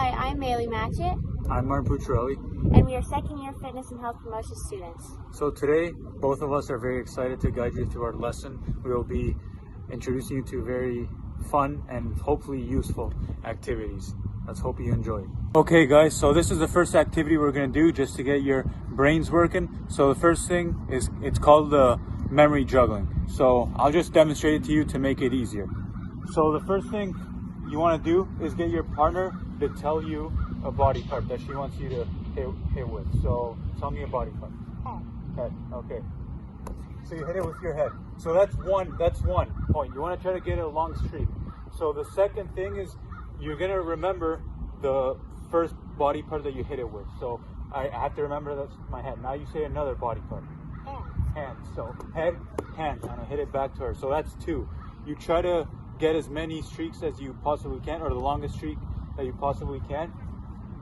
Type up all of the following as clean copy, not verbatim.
Hi, I'm Bailey Matchett, I'm Martin Pucciarelli. and we are second-year fitness and health promotion students. So today, both of us are very excited to guide you through our lesson. We will be introducing you to very fun and hopefully useful activities. Let's hope you enjoy. Okay guys, so this is the first activity we're going to do just to get your brains working. So the first thing is, it's called the memory juggling. So I'll just demonstrate it to you to make it easier. So the first thing you want to do is get your partner to tell you a body part that she wants you to hit with. So tell me a body part. Head. Okay. So you hit it with your head. So that's one point. You want to try to get a long streak. So the second thing is you're going to remember the first body part that you hit it with. So I have to remember that's my head. Now you say another body part. Hand. So head, hand, and I hit it back to her. So that's two. You try to get as many streaks as you possibly can, or the longest streak that you possibly can.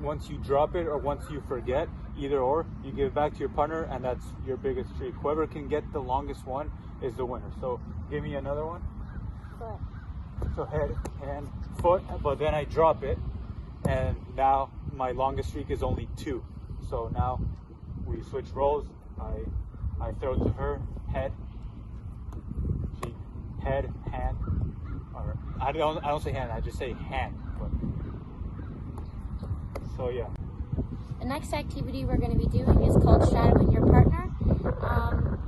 Once you drop it or once you forget, either or, you give it back to your partner, and that's your biggest streak. Whoever can get the longest one is the winner. So give me another one. Foot. So head, hand, foot, but then I drop it, and now my longest streak is only two. So now we switch roles. I throw it to her, head, she, head, hand, or I don't say hand, I just say hand. So yeah. The next activity we're going to be doing is called shadowing your partner.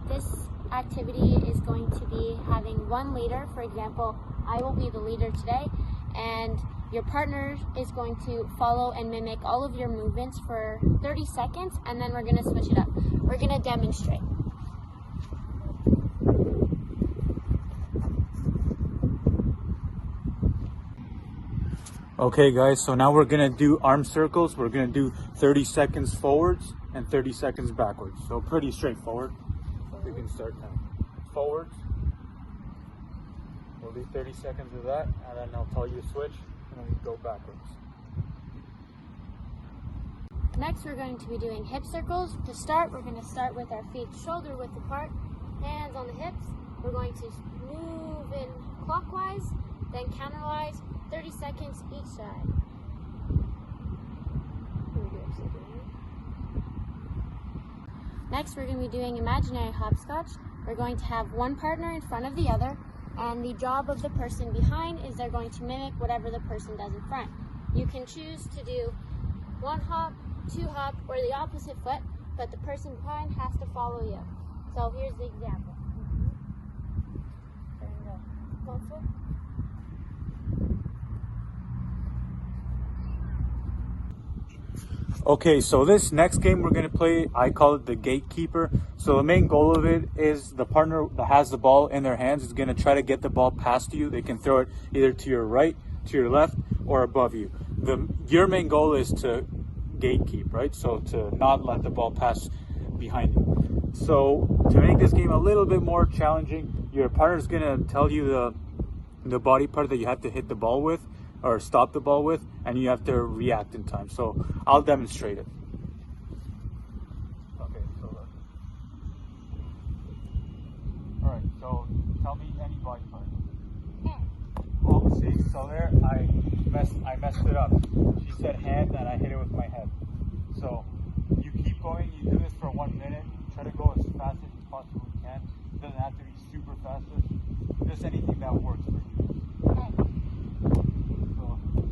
This activity is going to be having one leader. For example, I will be the leader today, and your partner is going to follow and mimic all of your movements for 30 seconds, and then we're going to switch it up. We're going to demonstrate. Okay guys, so now we're gonna do arm circles. We're gonna do 30 seconds forwards and 30 seconds backwards. So pretty straightforward. We can start now. Forwards. We'll do 30 seconds of that, and then I'll tell you to switch, and then we go backwards. Next, we're going to be doing hip circles. To start, we're going to start with our feet shoulder width apart, hands on the hips. We're going to move in clockwise, then counterwise, 30 seconds each side. Next, we're going to be doing imaginary hopscotch. We're going to have one partner in front of the other, and the job of the person behind is they're going to mimic whatever the person does in front. You can choose to do one hop, two hop, or the opposite foot, but the person behind has to follow you. So here's the example. One foot. Okay, so this next game we're going to play, I call it the gatekeeper. So the main goal of it is the partner that has the ball in their hands is going to try to get the ball past you. They can throw it either to your right, to your left, or above you. Your main goal is to gatekeep, right? So to not let the ball pass behind you. So to make this game a little bit more challenging, your partner is going to tell you the body part that you have to hit the ball with, or stop the ball with, and you have to react in time. So I'll demonstrate it. Okay, so look. All right, so tell me any body part. Oh, see, so there I messed it up. She said hand, and I hit it with my head. So you keep going. You do this for 1 minute. Try to go as fast as you possibly can. It doesn't have to be super fast. Just anything that works for you.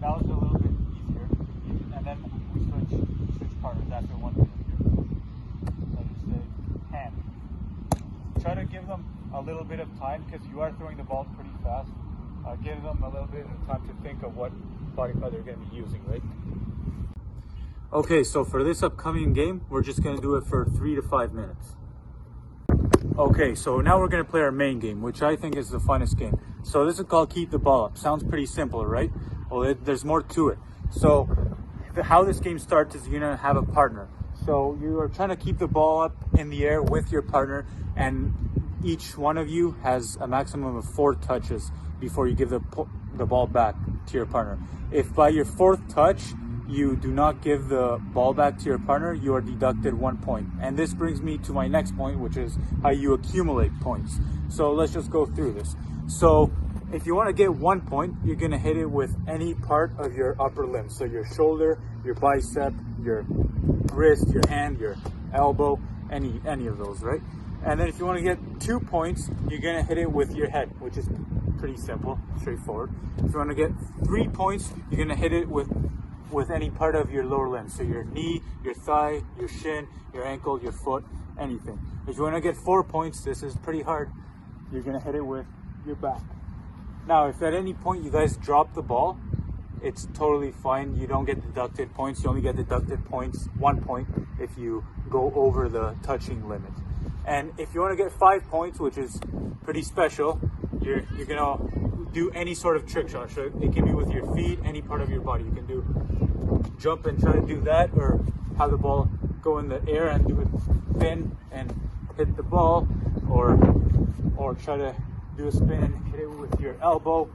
That was a little bit easier, and then we switch partners after 1 minute here. So just say hand. Try to give them a little bit of time because you are throwing the ball pretty fast. Give them a little bit of time to think of what body part they're going to be using, right? Okay, so for this upcoming game, we're just going to do it for 3 to 5 minutes. Okay, so now we're going to play our main game, which I think is the funnest game. So this is called Keep the Ball Up. Sounds pretty simple, right? Well, there's more to it. So how this game starts is you're going to have a partner. So you are trying to keep the ball up in the air with your partner, and each one of you has a maximum of 4 touches before you give the ball back to your partner. If by your 4th touch, you do not give the ball back to your partner, you are deducted 1 point. And this brings me to my next point, which is how you accumulate points. So let's just go through this. So if you want to get 1 point, you're going to hit it with any part of your upper limb. So your shoulder, your bicep, your wrist, your hand, your elbow, any of those, right? And then if you want to get 2 points, you're going to hit it with your head, which is pretty simple, straightforward. If you want to get 3 points, you're going to hit it with any part of your lower limb. So your knee, your thigh, your shin, your ankle, your foot, anything. If you want to get 4 points, this is pretty hard. You're going to hit it with your back. Now, if at any point you guys drop the ball, it's totally fine. You don't get deducted points. You only get deducted points, 1 point, if you go over the touching limit. And if you want to get 5 points, which is pretty special, you're gonna do any sort of trick shot. So it can be with your feet, any part of your body. You can do jump and try to do that, or have the ball go in the air and do a spin and hit the ball, or try to do a spin and hit it with your elbow,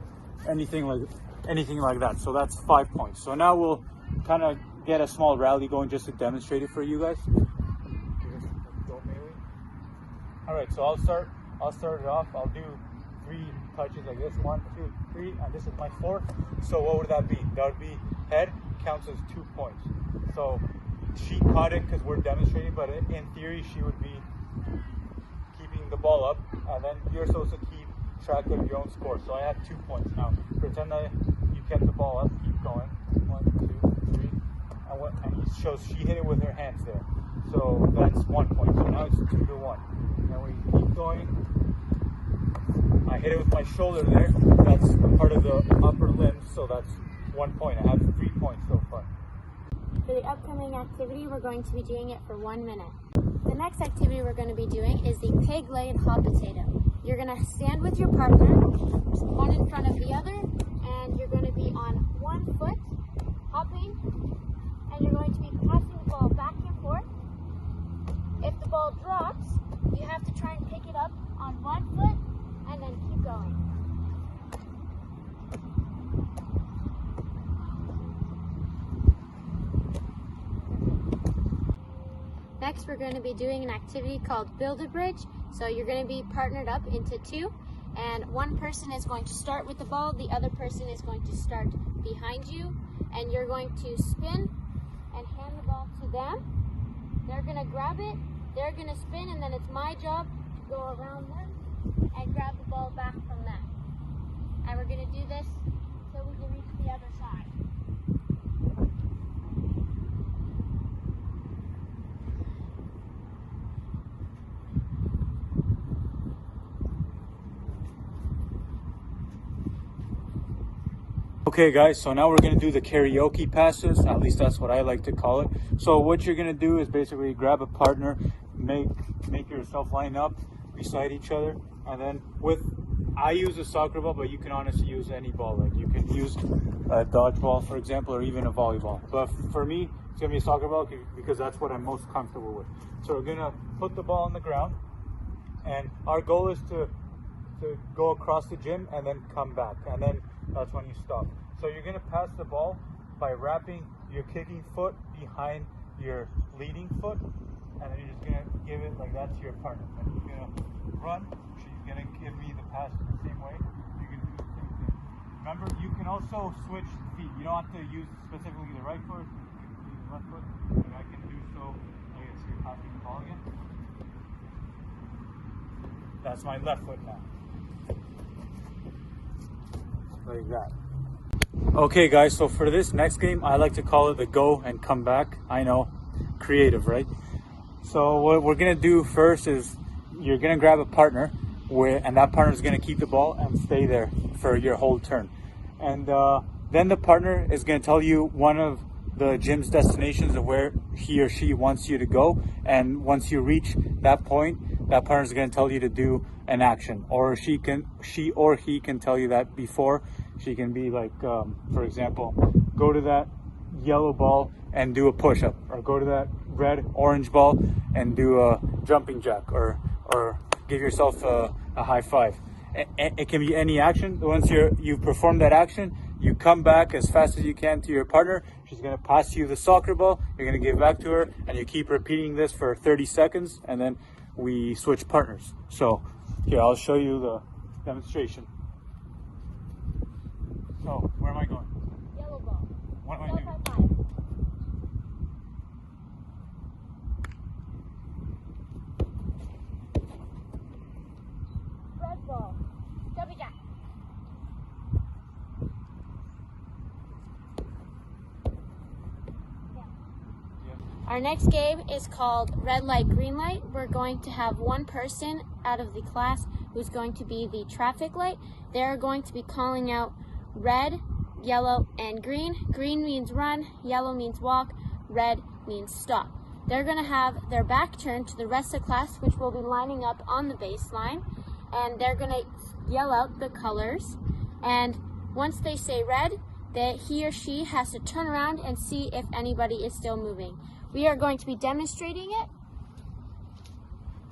anything like that. So that's 5 points. So now we'll kind of get a small rally going just to demonstrate it for you guys. All right, so I'll start it off. I'll do 3 touches like this, 1, 2, 3, and this is my 4th. So what would that be? That would be head counts as 2 points. So she caught it because we're demonstrating, but in theory she would be keeping the ball up, and then you're supposed to keep track of your own score. So I have 2 points now. Pretend that you kept the ball up. Keep going. 1, 2, 3, and he shows she hit it with her hands there. So that's 1 point. So now it's 2-1. Then we keep going. I hit it with my shoulder there. That's part of the upper limb, so that's 1 point. I have 3 points so far. For the upcoming activity, we're going to be doing it for 1 minute. The next activity we're going to be doing is the pig-legged hot potato. You're going to stand with your partner, one in front of the other, and you're going to be on 1 foot, hopping, and you're going to be passing the ball back and forth. If the ball drops, you have to try and pick it up on 1 foot, and then keep going. Next, we're going to be doing an activity called Build-A-Bridge. So you're going to be partnered up into 2, and one person is going to start with the ball, the other person is going to start behind you, and you're going to spin and hand the ball to them. They're going to grab it, they're going to spin, and then it's my job to go around them and grab the ball back from them. And we're going to do this so we can reach the other side. Okay guys, so now we're going to do the karaoke passes. At least that's what I like to call it. So what you're going to do is basically grab a partner, make yourself line up beside each other, and then I use a soccer ball, but you can honestly use any ball. Like you can use a dodgeball, for example, or even a volleyball. But for me, it's going to be a soccer ball because that's what I'm most comfortable with. So we're going to put the ball on the ground, and our goal is to go across the gym and then come back, and then that's when you stop. So you're going to pass the ball by wrapping your kicking foot behind your leading foot, and then you're just going to give it like that to your partner. And you're going to run. She's going to give me the pass the same way. You can do the same thing. Remember, you can also switch feet. You don't have to use specifically the right foot. You can use the left foot. And I can do so. Okay, so you're passing the ball again. That's my left foot now. Like that. Okay guys, so for this next game, I like to call it the go and come back. I know, creative, right? So what we're gonna do first is you're gonna grab a partner, and that partner is gonna keep the ball and stay there for your whole turn. And then the partner is gonna tell you one of the gym's destinations of where he or she wants you to go. And once you reach that point, that partner is gonna tell you to do an action, or she or he can tell you that before. She can be like, for example, go to that yellow ball and do a push-up, or go to that orange ball and do a jumping jack, or give yourself a high five. It can be any action. Once you've performed that action, you come back as fast as you can to your partner. She's going to pass you the soccer ball. You're going to give back to her, and you keep repeating this for 30 seconds, and then we switch partners. So here, I'll show you the demonstration. What am I Go doing? high five. Red ball. Jumping jack. Our next game is called Red Light, Green Light. We're going to have one person out of the class who's going to be the traffic light. They're going to be calling out red, yellow, and green. Green means run, yellow means walk, red means stop. They're going to have their back turned to the rest of the class, which will be lining up on the baseline, and they're going to yell out the colors. And once they say red, that he or she has to turn around and see if anybody is still moving. We are going to be demonstrating it.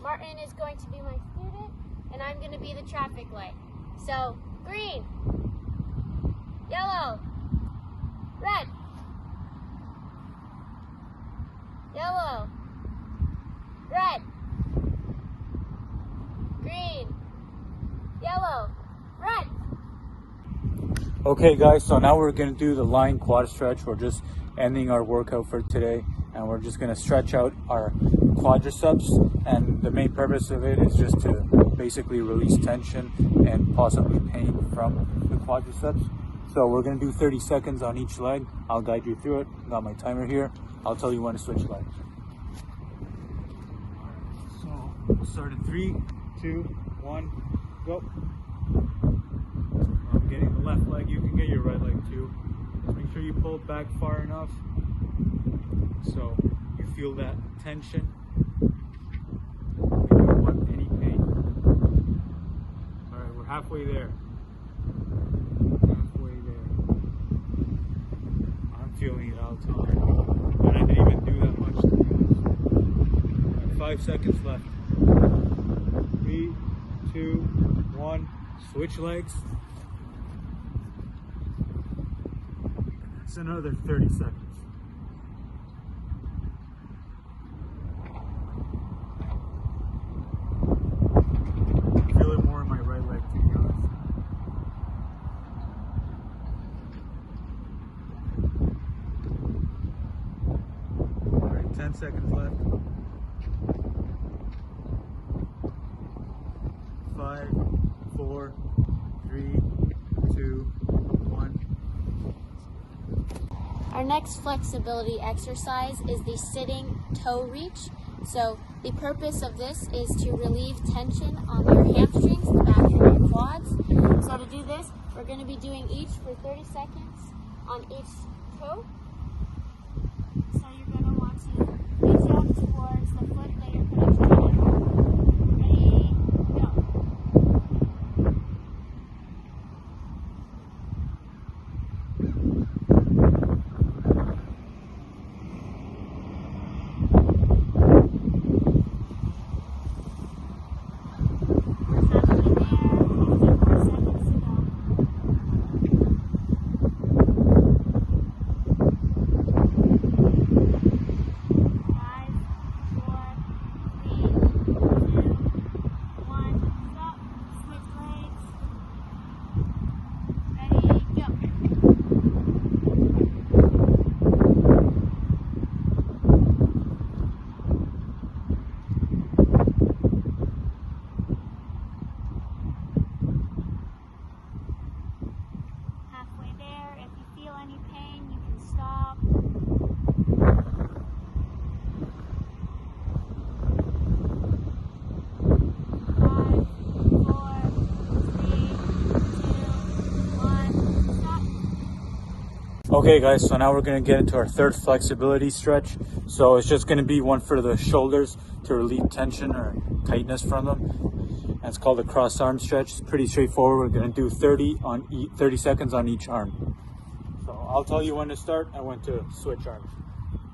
Martin is going to be my student, and I'm going to be the traffic light. So, green, yellow, red, yellow, red, green, yellow, red. Okay guys, so now we're gonna do the line quad stretch. We're just ending our workout for today, and we're just gonna stretch out our quadriceps, and the main purpose of it is just to basically release tension and possibly pain from the quadriceps. So we're gonna do 30 seconds on each leg. I'll guide you through it. Got my timer here. I'll tell you when to switch legs. So we'll start in 3, 2, 1, go. I'm getting the left leg. You can get your right leg too. Just make sure you pull it back far enough so you feel that tension. You don't want any pain. All right, we're halfway there. Halfway there. I'm feeling it out already. And I didn't even do that much to be honest. All right, 5 seconds left. 3, 2, 1. Switch legs. It's another 30 seconds. I feel it more in my right leg, to be honest. All right, 10 seconds left. 5, 4, 3, 2, 1. Our next flexibility exercise is the sitting toe reach. So the purpose of this is to relieve tension on your hamstrings, the back of your quads. So to do this, we're going to be doing each for 30 seconds on each toe. So you're going to want to reach up towards the foot that you're connected to. Ready, go. Okay guys, so now we're going to get into our third flexibility stretch. So it's just going to be one for the shoulders to relieve tension or tightness from them. And it's called a cross arm stretch. It's pretty straightforward. We're going to do 30 seconds on each arm. So I'll tell you when to start and when to switch arms.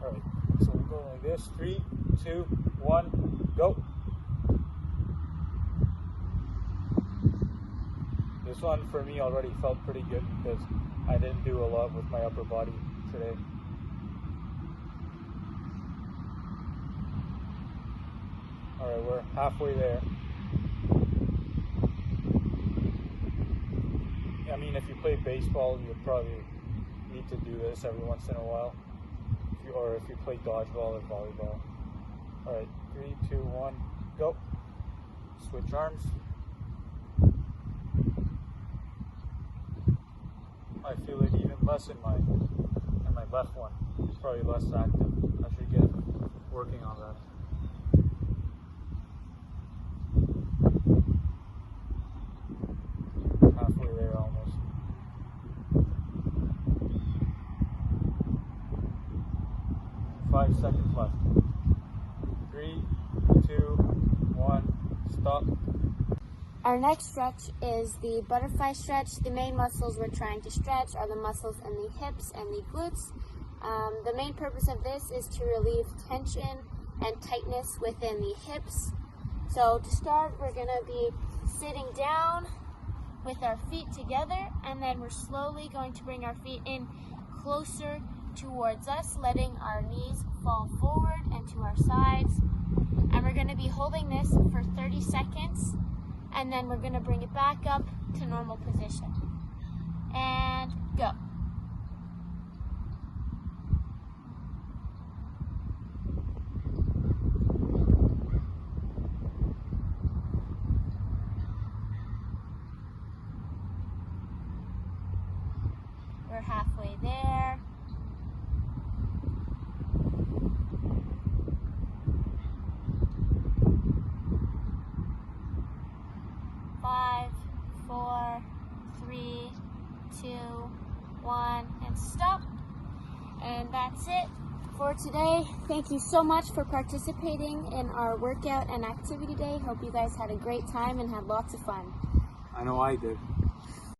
All right, so we'll go like this. 3, 2, 1, go. This one for me already felt pretty good because I didn't do a lot with my upper body today. All right, we're halfway there. I mean, if you play baseball, you'll probably need to do this every once in a while, or if you play dodgeball or volleyball. All right, 3, 2, 1, go. Switch arms. I feel it even less in my left one. It's probably less active. I should get working on that. Halfway there almost. Five seconds left. 3, 2, 1, stop. Our next stretch is the butterfly stretch. The main muscles we're trying to stretch are the muscles in the hips and the glutes. The main purpose of this is to relieve tension and tightness within the hips. So to start, we're going to be sitting down with our feet together, and then we're slowly going to bring our feet in closer towards us, letting our knees fall forward and to our sides. And we're going to be holding this for 30 seconds. And then we're going to bring it back up to normal position. And go. We're halfway there. Five, 4, 3, 2, 1, and stop. And that's it for today. Thank you so much for participating in our workout and activity day. Hope you guys had a great time and had lots of fun. I know I did.